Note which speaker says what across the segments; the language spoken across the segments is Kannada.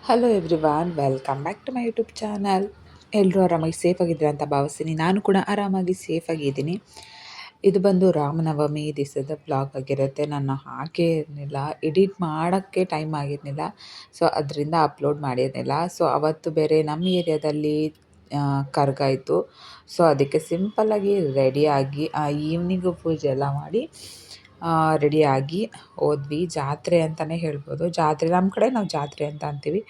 Speaker 1: Hello everyone, welcome back to my YouTube channel. ಎಲ್ಲರೂ ಆರಾಮಾಗಿ ಸೇಫಾಗಿದ್ದೀರಾ ಅಂತ ಭಾವಿಸ್ತೀನಿ. ನಾನು ಕೂಡ ಆರಾಮಾಗಿ ಸೇಫಾಗಿದ್ದೀನಿ. ಇದು ಬಂದು ರಾಮನವಮಿ ದಿವಸದ ಬ್ಲಾಗ್ ಆಗಿರುತ್ತೆ. ನಾನು ಹಾಕೇ ಇರಲಿಲ್ಲ, ಎಡಿಟ್ ಮಾಡೋಕ್ಕೆ ಟೈಮ್ ಆಗಿರಲಿಲ್ಲ, ಸೊ ಅದರಿಂದ ಅಪ್ಲೋಡ್ ಮಾಡಿರಲಿಲ್ಲ. ಸೊ ಅವತ್ತು ಬೇರೆ ನಮ್ಮ ಏರಿಯಾದಲ್ಲಿ ಕರ್ಗ ಇತ್ತು. ಸೊ ಅದಕ್ಕೆ ಸಿಂಪಲ್ಲಾಗಿ ರೆಡಿಯಾಗಿ ಈವ್ನಿಂಗು ಪೂಜೆ ಎಲ್ಲ ಮಾಡಿ ರೆಡಿಯಾಗಿ ಹೋದ್ವಿ. ಜಾತ್ರೆ ಅಂತಲೇ ಹೇಳ್ಬೋದು. ಜಾತ್ರೆ ನಮ್ಮ ಕಡೆ ನಾವು ಜಾತ್ರೆ ಅಂತ ಅಂತೀವಿ.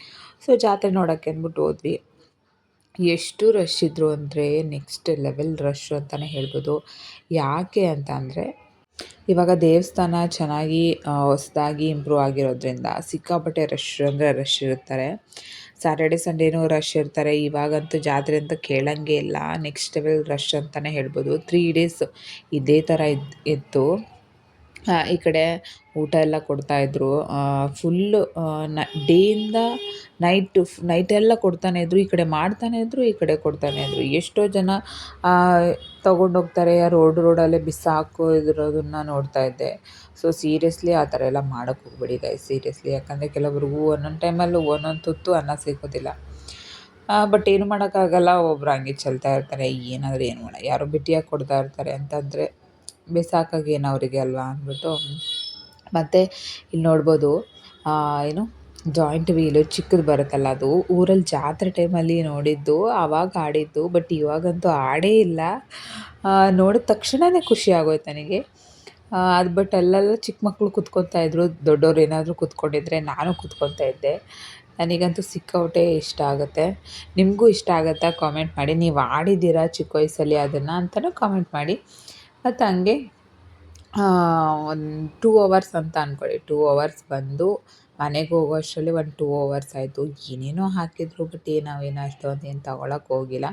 Speaker 1: ಸೊ ಜಾತ್ರೆ ನೋಡೋಕ್ಕೆ ಅಂದ್ಬಿಟ್ಟು ಹೋದ್ವಿ. ಎಷ್ಟು ರಶ್ ಇದ್ದರು ಅಂದರೆ ನೆಕ್ಸ್ಟ್ ಲೆವೆಲ್ ರಶ್ ಅಂತಲೇ ಹೇಳ್ಬೋದು. ಯಾಕೆ ಅಂತ ಅಂದರೆ ಇವಾಗ ದೇವಸ್ಥಾನ ಚೆನ್ನಾಗಿ ಹೊಸದಾಗಿ ಇಂಪ್ರೂವ್ ಆಗಿರೋದ್ರಿಂದ ಸಿಕ್ಕಾಪಟ್ಟೆ ರಶ್ ಅಂದರೆ ರಶ್ ಇರ್ತಾರೆ. ಸ್ಯಾಟರ್ಡೆ ಸಂಡೇನೂ ರಶ್ ಇರ್ತಾರೆ. ಇವಾಗಂತೂ ಜಾತ್ರೆ ಅಂತ ಕೇಳೋಂಗೆ ಇಲ್ಲ. ನೆಕ್ಸ್ಟ್ ಲೆವೆಲ್ ರಶ್ ಅಂತಲೇ ಹೇಳ್ಬೋದು. 3 ಡೇಸ್ ಇದೇ ಥರ ಇತ್ತು. ಈ ಕಡೆ ಊಟ ಎಲ್ಲ ಕೊಡ್ತಾಯಿದ್ರು. ಫುಲ್ಲು ಡೇಯಿಂದ ನೈಟೆಲ್ಲ ಕೊಡ್ತಾನೆಯಿದ್ರು. ಈ ಕಡೆ ಮಾಡ್ತಾನೆಯಿದ್ರು, ಈ ಕಡೆ ಕೊಡ್ತಾನೆಯಿದ್ರು. ಎಷ್ಟೋ ಜನ ತೊಗೊಂಡೋಗ್ತಾರೆ, ರೋಡಲ್ಲೇ ಬಿಸಾಕೋದಿರೋದನ್ನು ನೋಡ್ತಾ ಇದ್ದೆ. ಸೊ ಸೀರಿಯಸ್ಲಿ ಆ ಥರ ಎಲ್ಲ ಮಾಡೋಕ್ಕೆ ಹೋಗ್ಬೇಡಿ ಗೈಸ್, ಸೀರಿಯಸ್ಲಿ. ಯಾಕಂದರೆ ಕೆಲವ್ರಿಗೂ ಒಂದೊಂದು ಟೈಮಲ್ಲೂ ಒಂದೊಂದು ತುತ್ತು ಅನ್ನ ಸಿಗೋದಿಲ್ಲ. ಬಟ್ ಏನು ಮಾಡೋಕ್ಕಾಗಲ್ಲ, ಒಬ್ರು ಹಂಗೆ ಚೆಲ್ತಾ ಇರ್ತಾರೆ. ಏನಾದರೂ ಏನು ಯಾರೋ ಬಿಟ್ಟಿಯಾಗಿ ಕೊಡ್ತಾ ಇರ್ತಾರೆ ಅಂತಂದರೆ ಬಿಸಾಕಾಗೇನು ಅವರಿಗೆ ಅಲ್ವಾ ಅಂದ್ಬಿಟ್ಟು. ಮತ್ತು ಇಲ್ಲಿ ನೋಡ್ಬೋದು ಏನು ಜಾಯಿಂಟ್ ವೀಲು ಚಿಕ್ಕದು ಬರುತ್ತಲ್ಲ, ಅದು ಊರಲ್ಲಿ ಜಾತ್ರೆ ಟೈಮಲ್ಲಿ ನೋಡಿದ್ದು, ಆವಾಗ ಆಡಿದ್ದು. ಬಟ್ ಇವಾಗಂತೂ ಆಡೇ ಇಲ್ಲ. ನೋಡಿದ ತಕ್ಷಣವೇ ಖುಷಿ ಆಗೋಯ್ತು ನನಗೆ. ಅದು ಬಟ್ ಅಲ್ಲೆಲ್ಲ ಚಿಕ್ಕ ಮಕ್ಕಳು ಕುತ್ಕೊತಾ ಇದ್ರು. ದೊಡ್ಡವ್ರು ಏನಾದರೂ ಕೂತ್ಕೊಂಡಿದ್ರೆ ನಾನು ಕೂತ್ಕೊತಾ ಇದ್ದೆ. ನನಗಂತೂ ಸಿಕ್ಕಾಪಟ್ಟೆ ಇಷ್ಟ ಆಗುತ್ತೆ. ನಿಮಗೂ ಇಷ್ಟ ಆಗುತ್ತಾ ಕಾಮೆಂಟ್ ಮಾಡಿ. ನೀವು ಆಡಿದ್ದೀರಾ ಚಿಕ್ಕ ವಯಸ್ಸಲ್ಲಿ ಅದನ್ನು ಅಂತಲೂ ಕಾಮೆಂಟ್ ಮಾಡಿ. ಮತ್ತು ಹಂಗೆ ಒಂದು 2 ಅವರ್ಸ್ ಅಂತ ಅಂದ್ಕೊಳ್ಳಿ. 2 ಅವರ್ಸ್ ಬಂದು ಮನೆಗೆ ಹೋಗೋ ಅಷ್ಟರಲ್ಲಿ ಒಂದು 2 ಅವರ್ಸ್ ಆಯಿತು. ಏನೇನೋ ಹಾಕಿದ್ರು, ಬಟ್ ನಾವೇನು ಅಷ್ಟೊಂದು ಏನು ತೊಗೊಳಕ್ಕೆ ಹೋಗಿಲ್ಲ.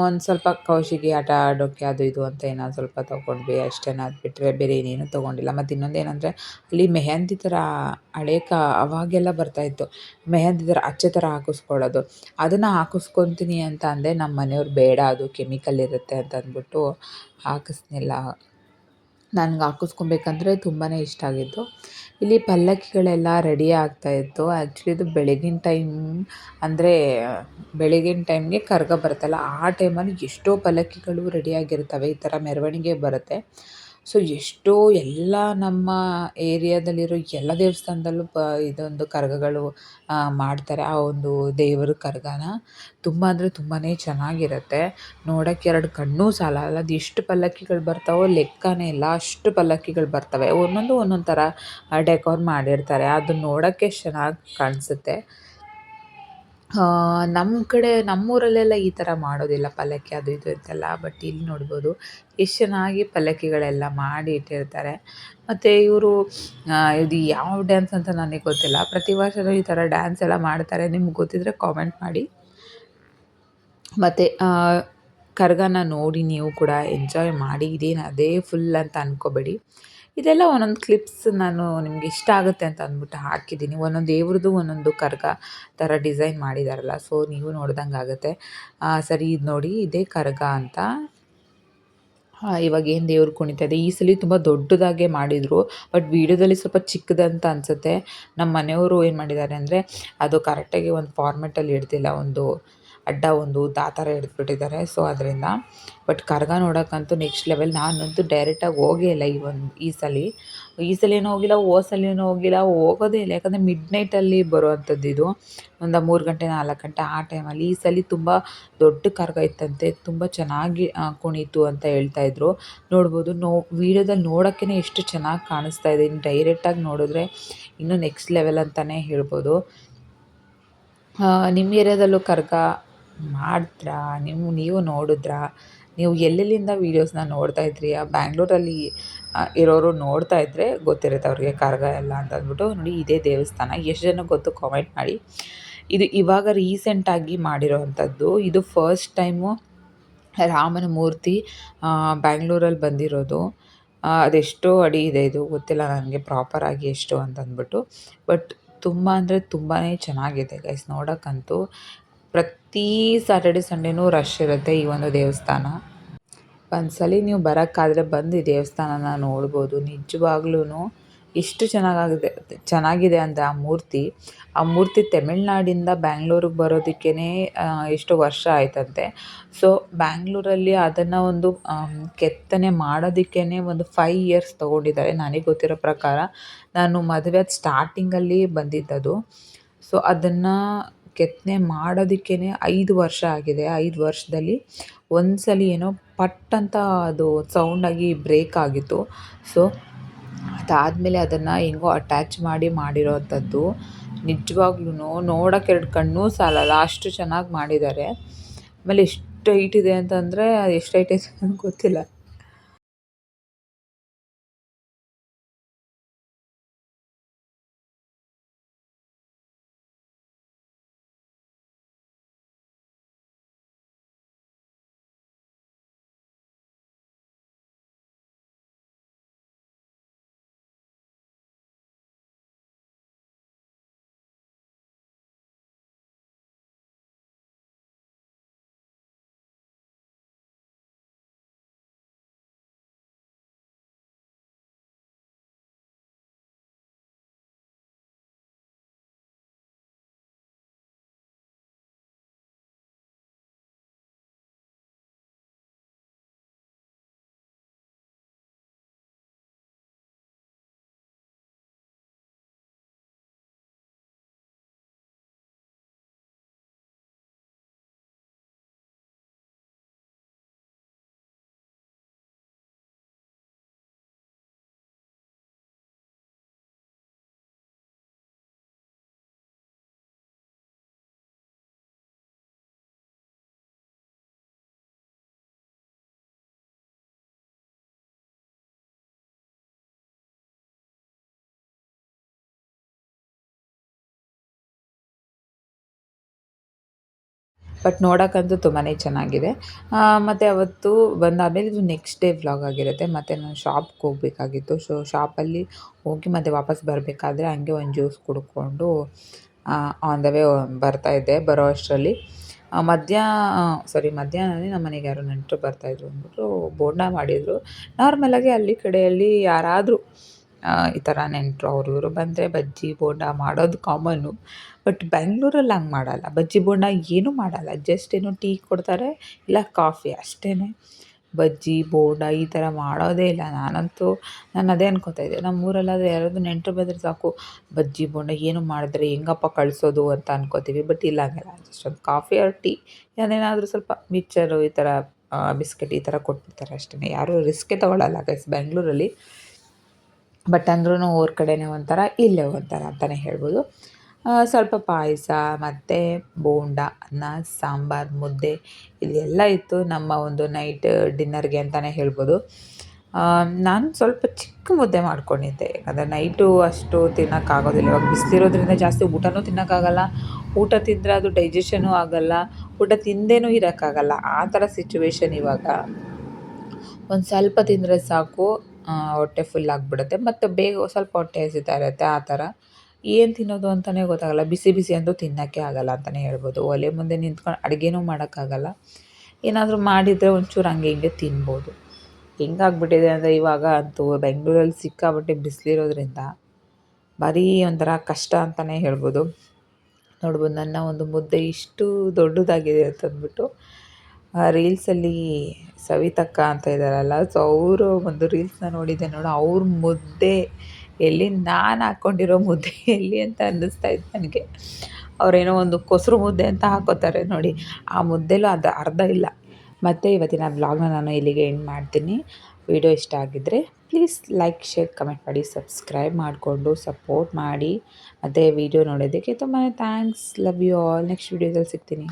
Speaker 1: ಒಂದು ಸ್ವಲ್ಪ ಕೌಶಿಗೆ ಆಟ ಆಡೋಕ್ಕೆ ಅದು ಇದು ಅಂತ ಏನೋ ಸ್ವಲ್ಪ ತೊಗೊಂಡ್ವಿ ಅಷ್ಟೇ. ಅದು ಬಿಟ್ಟರೆ ಬೇರೆ ಏನೇನೂ ತೊಗೊಂಡಿಲ್ಲ. ಮತ್ತು ಇನ್ನೊಂದೇನೆಂದರೆ ಅಲ್ಲಿ ಮೆಹಂದಿ ಥರ ಅವಾಗೆಲ್ಲ ಬರ್ತಾಯಿತ್ತು. ಮೆಹಂದಿ ಥರ ಅಚ್ಚೆ ಥರ ಹಾಕಿಸ್ಕೊಳ್ಳೋದು. ಅದನ್ನು ಹಾಕಿಸ್ಕೊತೀನಿ ಅಂತ ಅಂದೆ. ನಮ್ಮ ಮನೆಯವ್ರು ಬೇಡ, ಅದು ಕೆಮಿಕಲ್ ಇರುತ್ತೆ ಅಂತ ಅಂದ್ಬಿಟ್ಟು ಹಾಕಿಸ್ಲಿಲ್ಲ. ನನಗೆ ಹಾಕಿಸ್ಕೊಬೇಕಂದ್ರೆ ತುಂಬಾ ಇಷ್ಟ ಆಗಿತ್ತು. ಇಲ್ಲಿ ಪಲ್ಲಕ್ಕಿಗಳೆಲ್ಲ ರೆಡಿ ಆಗ್ತಾಯಿತ್ತು. ಆ್ಯಕ್ಚುಲಿ ಇದು ಬೆಳಗಿನ ಟೈಮ್, ಅಂದರೆ ಬೆಳಗಿನ ಟೈಮ್ಗೆ ಕರ್ಗ ಬರುತ್ತಲ್ಲ, ಆ ಟೈಮಲ್ಲಿ ಎಷ್ಟೋ ಪಲ್ಲಕ್ಕಿಗಳು ರೆಡಿಯಾಗಿರ್ತವೆ. ಈ ಥರ ಮೆರವಣಿಗೆ ಬರುತ್ತೆ. ಸೊ ಎಷ್ಟೋ ಎಲ್ಲ ನಮ್ಮ ಏರಿಯಾದಲ್ಲಿರೋ ಎಲ್ಲ ದೇವಸ್ಥಾನದಲ್ಲೂ ಇದೊಂದು ಕರಗಗಳು ಮಾಡ್ತಾರೆ. ಆ ಒಂದು ದೇವರ ಕರಗನ ತುಂಬ ಅಂದರೆ ತುಂಬಾ ಚೆನ್ನಾಗಿರುತ್ತೆ. ನೋಡೋಕ್ಕೆ 2 ಕಣ್ಣೂ ಸಾಲಲ್ಲ. ಅದು ಎಷ್ಟು ಪಲ್ಲಕ್ಕಿಗಳು ಬರ್ತಾವೋ ಲೆಕ್ಕನೇ ಇಲ್ಲ, ಅಷ್ಟು ಪಲ್ಲಕ್ಕಿಗಳು ಬರ್ತವೆ. ಒಂದೊಂದು ಥರ ಡೆಕೋರ್ ಮಾಡಿರ್ತಾರೆ. ಅದು ನೋಡೋಕ್ಕೆ ಚೆನ್ನಾಗಿ ಕಾಣಿಸುತ್ತೆ. ನಮ್ಮ ಕಡೆ ನಮ್ಮೂರಲ್ಲೆಲ್ಲ ಈ ಥರ ಮಾಡೋದಿಲ್ಲ, ಪಲ್ಲಕ್ಕಿ ಅದು ಇದು ಅಂತೆಲ್ಲ. ಬಟ್ ಇಲ್ಲಿ ನೋಡ್ಬೋದು ಎಷ್ಟು ಚೆನ್ನಾಗಿ ಪಲ್ಲಕ್ಕಿಗಳೆಲ್ಲ ಮಾಡಿ ಇಟ್ಟಿರ್ತಾರೆ. ಮತ್ತು ಇವರು ಇದು ಯಾವ ಡ್ಯಾನ್ಸ್ ಅಂತ ನನಗೆ ಗೊತ್ತಿಲ್ಲ. ಪ್ರತಿ ವರ್ಷವೂ ಈ ಥರ ಡ್ಯಾನ್ಸ್ ಎಲ್ಲ ಮಾಡ್ತಾರೆ. ನಿಮ್ಗೆ ಗೊತ್ತಿದ್ದರೆ ಕಾಮೆಂಟ್ ಮಾಡಿ. ಮತ್ತು ಕರಗನ ನೋಡಿ ನೀವು ಕೂಡ ಎಂಜಾಯ್ ಮಾಡಿ. ಇದೇನು ಅದೇ ಫುಲ್ ಅಂತ ಅಂದ್ಕೋಬೇಡಿ. ಇದೆಲ್ಲ ಒಂದೊಂದು ಕ್ಲಿಪ್ಸ್ ನಾನು ನಿಮ್ಗೆ ಇಷ್ಟ ಆಗುತ್ತೆ ಅಂತ ಅಂದ್ಬಿಟ್ಟು ಹಾಕಿದ್ದೀನಿ. ಒಂದೊಂದು ದೇವ್ರದ್ದು ಒಂದೊಂದು ಕರಗ ಥರ ಡಿಸೈನ್ ಮಾಡಿದಾರಲ್ಲ, ಸೊ ನೀವು ನೋಡ್ದಂಗೆ ಆಗುತ್ತೆ. ಸರಿ, ಇದು ನೋಡಿ, ಇದೇ ಕರಗ ಅಂತ. ಇವಾಗ ಏನು ದೇವ್ರು ಕುಣಿತಾ ಇದೆ. ಈ ಸಲ ತುಂಬ ದೊಡ್ಡದಾಗೆ ಮಾಡಿದರು. ಬಟ್ ವೀಡಿಯೋದಲ್ಲಿ ಸ್ವಲ್ಪ ಚಿಕ್ಕದಂತ ಅನಿಸುತ್ತೆ. ನಮ್ಮ ಮನೆಯವರು ಏನು ಮಾಡಿದ್ದಾರೆ ಅಂದರೆ, ಅದು ಕರೆಕ್ಟಾಗಿ ಒಂದು ಫಾರ್ಮೆಟಲ್ಲಿ ಇಡ್ತಿಲ್ಲ, ಒಂದು ಅಡ್ಡ ಒಂದು ಆ ಥರ ಹಿಡಿದ್ಬಿಟ್ಟಿದ್ದಾರೆ. ಸೊ ಅದರಿಂದ ಬಟ್ ಕರಗ ನೋಡೋಕ್ಕಂತೂ ನೆಕ್ಸ್ಟ್ ಲೆವೆಲ್. ನಾನಂತೂ ಡೈರೆಕ್ಟಾಗಿ ಹೋಗೇ ಇಲ್ಲ ಈ ಸಲಿನೂ ಹೋಗಿಲ್ಲ, ಸಲಿನೂ ಹೋಗಿಲ್ಲ, ಹೋಗೋದೇ ಇಲ್ಲ. ಯಾಕಂದರೆ ಮಿಡ್ನೈಟಲ್ಲಿ ಬರುವಂಥದ್ದು ಇದು. ಒಂದು 3 ಗಂಟೆ 4 ಗಂಟೆ ಆ ಟೈಮಲ್ಲಿ. ಈ ಸಲ ತುಂಬ ದೊಡ್ಡ ಕರಗ ಇತ್ತಂತೆ, ತುಂಬ ಚೆನ್ನಾಗಿ ಕುಣೀತು ಅಂತ ಹೇಳ್ತಾಯಿದ್ರು. ನೋಡ್ಬೋದು, ವೀಡಿಯೋದಲ್ಲಿ ನೋಡೋಕ್ಕೇ ಎಷ್ಟು ಚೆನ್ನಾಗಿ ಕಾಣಿಸ್ತಾ ಇದೆ. ಇನ್ನು ಡೈರೆಕ್ಟಾಗಿ ನೋಡಿದ್ರೆ ಇನ್ನೂ ನೆಕ್ಸ್ಟ್ ಲೆವೆಲ್ ಅಂತಲೇ ಹೇಳ್ಬೋದು. ನಿಮ್ಮ ಏರಿಯಾದಲ್ಲೂ ಕರಗ ಮಾಡ್ತೀರಾ? ನೀವು ನೋಡಿದ್ರಾ? ನೀವು ಎಲ್ಲೆಲ್ಲಿಂದ ವೀಡಿಯೋಸ್ನ ನೋಡ್ತಾ ಇದ್ರಿ? ಬ್ಯಾಂಗ್ಳೂರಲ್ಲಿ ಇರೋರು ನೋಡ್ತಾ ಇದ್ದರೆ ಗೊತ್ತಿರುತ್ತೆ ಅವ್ರಿಗೆ ಕರಗ ಎಲ್ಲ ಅಂತ ಅಂದ್ಬಿಟ್ಟು. ನೋಡಿ, ಇದೇ ದೇವಸ್ಥಾನ. ಎಷ್ಟು ಜನಕ್ಕೆ ಗೊತ್ತು ಕಾಮೆಂಟ್ ಮಾಡಿ. ಇದು ಇವಾಗ ರೀಸೆಂಟಾಗಿ ಮಾಡಿರೋವಂಥದ್ದು. ಇದು ಫಸ್ಟ್ ಟೈಮು ರಾಮನ ಮೂರ್ತಿ ಬ್ಯಾಂಗ್ಳೂರಲ್ಲಿ ಬಂದಿರೋದು. ಅದೆಷ್ಟೋ ಅಡಿ ಇದೆ, ಇದು ಗೊತ್ತಿಲ್ಲ ನನಗೆ ಪ್ರಾಪರಾಗಿ ಎಷ್ಟು ಅಂತಂದ್ಬಿಟ್ಟು. ಬಟ್ ತುಂಬ ಅಂದರೆ ತುಂಬಾ ಚೆನ್ನಾಗಿದೆ ಗೈಸ್ ನೋಡೋಕ್ಕಂತೂ. ಪ್ರತಿ ಸ್ಯಾಟರ್ಡೆ ಸಂಡೇನೂ ರಶ್ ಇರುತ್ತೆ ಈ ಒಂದು ದೇವಸ್ಥಾನ. ಒಂದ್ಸಲ ನೀವು ಬರೋಕ್ಕಾದ್ರೆ ಬಂದು ಈ ದೇವಸ್ಥಾನನ ನೋಡ್ಬೋದು. ನಿಜವಾಗ್ಲೂ ಎಷ್ಟು ಚೆನ್ನಾಗಿದೆ ಅಂದರೆ ಆ ಮೂರ್ತಿ ತಮಿಳ್ನಾಡಿಂದ ಬ್ಯಾಂಗ್ಳೂರಿಗೆ ಬರೋದಕ್ಕೇ ಎಷ್ಟೋ ವರ್ಷ ಆಯ್ತಂತೆ. ಸೊ ಬ್ಯಾಂಗ್ಳೂರಲ್ಲಿ ಅದನ್ನು ಒಂದು ಕೆತ್ತನೆ ಮಾಡೋದಕ್ಕೇ ಒಂದು 5 ಇಯರ್ಸ್ ತೊಗೊಂಡಿದ್ದಾರೆ ನನಗೆ ಗೊತ್ತಿರೋ ಪ್ರಕಾರ. ನಾನು ಮದುವೆ ಆದ ಸ್ಟಾರ್ಟಿಂಗಲ್ಲಿ ಬಂದಿದ್ದದು. ಸೊ ಅದನ್ನು ಕೆತ್ತನೆ ಮಾಡೋದಕ್ಕೇ 5 ವರ್ಷ ಆಗಿದೆ. 5 ವರ್ಷದಲ್ಲಿ ಒಂದು ಸಲ ಏನೋ ಪಟ್ ಅಂತ ಅದು ಸೌಂಡಾಗಿ ಬ್ರೇಕ್ ಆಗಿತ್ತು. ಸೊ ಅದಾದಮೇಲೆ ಅದನ್ನು ಹೆಂಗೋ ಅಟ್ಯಾಚ್ ಮಾಡಿರೋವಂಥದ್ದು. ನಿಜವಾಗ್ಲೂ ನೋಡೋಕೆ 2 ಕಣ್ಣೂ ಸಾಲಲ್ಲ ಅಷ್ಟು ಚೆನ್ನಾಗಿ ಮಾಡಿದ್ದಾರೆ. ಆಮೇಲೆ ಎಷ್ಟು ಹೈಟ್ ಇದೆ ಅಂತಂದರೆ ಎಷ್ಟು ಹೈಟ್ ಇದೆ ಅಂತ ಗೊತ್ತಿಲ್ಲ. ಬಟ್ ನೋಡೋಕ್ಕಂತೂ ತುಂಬಾ ಚೆನ್ನಾಗಿದೆ. ಮತ್ತು ಅವತ್ತು ಬಂದಾದಮೇಲೆ ಇದು ನೆಕ್ಸ್ಟ್ ಡೇ ವ್ಲಾಗ್ ಆಗಿರುತ್ತೆ. ಮತ್ತು ನಾನು ಶಾಪ್ಗೆ ಹೋಗಬೇಕಾಗಿತ್ತು. ಸೊ ಶಾಪಲ್ಲಿ ಹೋಗಿ ಮತ್ತೆ ವಾಪಸ್ ಬರಬೇಕಾದ್ರೆ ಹಂಗೆ ಒಂದು ಜ್ಯೂಸ್ ಕುಡ್ಕೊಂಡು ಆನ್ ದ ವೇ ಬರ್ತಾಯಿದ್ದೆ. ಬರೋ ಅಷ್ಟರಲ್ಲಿ ಮಧ್ಯಾಹ್ನನೇ ನಮ್ಮ ಮನೆಗೆ ಯಾರೋ ನೆಂಟರು ಬರ್ತಾಯಿದ್ರು ಅಂದ್ಬಿಟ್ಟು ಬೋಂಡ ಮಾಡಿದರು. ನಾರ್ಮಲಾಗಿ ಹಳ್ಳಿ ಕಡೆಯಲ್ಲಿ ಯಾರಾದರೂ ಈ ಥರ ನೆಂಟರು ಅವರು ಇವರು ಬಂದರೆ ಬಜ್ಜಿ ಬೋಂಡ ಮಾಡೋದು ಕಾಮನ್ನು. ಬಟ್ ಬೆಂಗ್ಳೂರಲ್ಲಿ ಹಂಗೆ ಮಾಡಲ್ಲ. ಬಜ್ಜಿ ಬೋಂಡ ಏನೂ ಮಾಡಲ್ಲ. ಜಸ್ಟ್ ಏನೋ ಟೀ ಕೊಡ್ತಾರೆ ಇಲ್ಲ ಕಾಫಿ ಅಷ್ಟೇ. ಬಜ್ಜಿ ಬೋಂಡ ಈ ಥರ ಮಾಡೋದೇ ಇಲ್ಲ. ನಾನು ಅದೇ ಅನ್ಕೋತಾ ಇದ್ದೆ, ನಮ್ಮೂರಲ್ಲಾದರೆ ಯಾರಾದರೂ ನೆಂಟರು ಬಂದರೆ ಸಾಕು, ಬಜ್ಜಿ ಬೋಂಡ ಏನು ಮಾಡಿದ್ರೆ ಹೆಂಗಪ್ಪ ಕಳಿಸೋದು ಅಂತ ಅನ್ಕೋತೀವಿ. ಬಟ್ ಇಲ್ಲ ಹಂಗಲ್ಲ. ಜಸ್ಟ್ ಒಂದು ಕಾಫಿ ಆರ್ ಟೀ ಏನೇನಾದರೂ ಸ್ವಲ್ಪ ಮಿಕ್ಚರು ಈ ಥರ ಬಿಸ್ಕೆಟ್ ಈ ಥರ ಕೊಟ್ಬಿಡ್ತಾರೆ ಅಷ್ಟೇ. ಯಾರೂ ರಿಸ್ಕೇ ತೊಗೊಳಲ್ಲ ಗೈಸ್ ಬೆಂಗಳೂರಲ್ಲಿ. ಬಟ್ ಅಂದ್ರೂ ಊರ ಕಡೆನೇ ಒಂಥರ ಇಲ್ಲೇ ಒಂಥರ ಅಂತಲೇ ಹೇಳ್ಬೋದು. ಸ್ವಲ್ಪ ಪಾಯಸ ಮತ್ತು ಬೋಂಡ, ಅನ್ನ, ಸಾಂಬಾರು, ಮುದ್ದೆ ಇಲ್ಲೆಲ್ಲ ಇತ್ತು ನಮ್ಮ ಒಂದು ನೈಟ್ ಡಿನ್ನರ್ಗೆ ಅಂತಲೇ ಹೇಳ್ಬೋದು. ನಾನು ಸ್ವಲ್ಪ ಚಿಕ್ಕ ಮುದ್ದೆ ಮಾಡ್ಕೊಂಡಿದ್ದೆ. ಯಾಕಂದರೆ ನೈಟು ಅಷ್ಟು ತಿನ್ನೋಕ್ಕಾಗೋದಿಲ್ಲ. ಇವಾಗ ಬಿಸಿಲಿರೋದ್ರಿಂದ ಜಾಸ್ತಿ ಊಟನೂ ತಿನ್ನೋಕ್ಕಾಗಲ್ಲ. ಊಟ ತಿಂದರೆ ಅದು ಡೈಜೆಷನೂ ಆಗೋಲ್ಲ. ಊಟ ತಿಂದೇನೂ ಇರೋಕ್ಕಾಗಲ್ಲ. ಆ ಥರ ಸಿಚುವೇಶನ್ ಇವಾಗ. ಒಂದು ಸ್ವಲ್ಪ ತಿಂದರೆ ಸಾಕು ಹೊಟ್ಟೆ ಫುಲ್ ಆಗಿಬಿಡುತ್ತೆ. ಮತ್ತು ಬೇಗ ಸ್ವಲ್ಪ ಹೊಟ್ಟೆ ಹಸಿತಾ ಇರುತ್ತೆ ಆ ಥರ. ಏನು ತಿನ್ನೋದು ಅಂತಲೇ ಗೊತ್ತಾಗಲ್ಲ. ಬಿಸಿ ಬಿಸಿ ಅಂತೂ ತಿನ್ನೋಕ್ಕೆ ಆಗಲ್ಲ ಅಂತಲೇ ಹೇಳ್ಬೋದು. ಒಲೆ ಮುಂದೆ ನಿಂತ್ಕೊಂಡು ಅಡುಗೆನೂ ಮಾಡೋಕ್ಕಾಗಲ್ಲ. ಏನಾದರೂ ಮಾಡಿದರೆ ಒಂಚೂರು ಹಂಗೆ ಹಿಂಗೆ ತಿನ್ಬೋದು. ಹೆಂಗಾಗ್ಬಿಟ್ಟಿದೆ ಅಂದರೆ ಇವಾಗ ಅಂತೂ ಬೆಂಗಳೂರಲ್ಲಿ ಸಿಕ್ಕಾಪಟ್ಟೆ ಬಿಸಿಲಿರೋದ್ರಿಂದ ಭಾರೀ ಒಂಥರ ಕಷ್ಟ ಅಂತಲೇ ಹೇಳ್ಬೋದು. ನೋಡ್ಬೋದು ನನ್ನ ಒಂದು ಮುದ್ದೆ ಇಷ್ಟು ದೊಡ್ಡದಾಗಿದೆ ಅಂತಂದ್ಬಿಟ್ಟು ರೀಲ್ಸಲ್ಲಿ ಸವಿತಕ್ಕ ಅಂತ ಇದ್ದಾರಲ್ಲ, ಸೊ ಅವರು ಒಂದು ರೀಲ್ಸ್ನ ನೋಡಿದ್ದೆ ನೋಡು. ಅವ್ರ ಮುದ್ದೆ ಎಲ್ಲಿ ನಾನು ಹಾಕ್ಕೊಂಡಿರೋ ಮುದ್ದೆ ಎಲ್ಲಿ ಅಂತ ಅನ್ನಿಸ್ತಾ ಇತ್ತು ನನಗೆ. ಅವರೇನೋ ಒಂದು ಕೊಸರು ಮುದ್ದೆ ಅಂತ ಹಾಕೋತಾರೆ ನೋಡಿ, ಆ ಮುದ್ದೆಲೂ ಅದು ಅರ್ಧ ಇಲ್ಲ. ಮತ್ತು ಇವತ್ತಿನ ವ್ಲಾಗ್ನ ನಾನು ಇಲ್ಲಿಗೆ ಎಂಡ್ ಮಾಡ್ತೀನಿ. ವಿಡಿಯೋ ಇಷ್ಟ ಆಗಿದ್ದರೆ ಪ್ಲೀಸ್ ಲೈಕ್, ಶೇರ್, ಕಮೆಂಟ್ ಮಾಡಿ, ಸಬ್ಸ್ಕ್ರೈಬ್ ಮಾಡಿಕೊಂಡು ಸಪೋರ್ಟ್ ಮಾಡಿ. ಮತ್ತು ವಿಡಿಯೋ ನೋಡೋದಕ್ಕೆ ತುಂಬಾ thanks. Love you all. Next ವಿಡಿಯೋದಲ್ಲಿ ಸಿಗ್ತೀನಿ.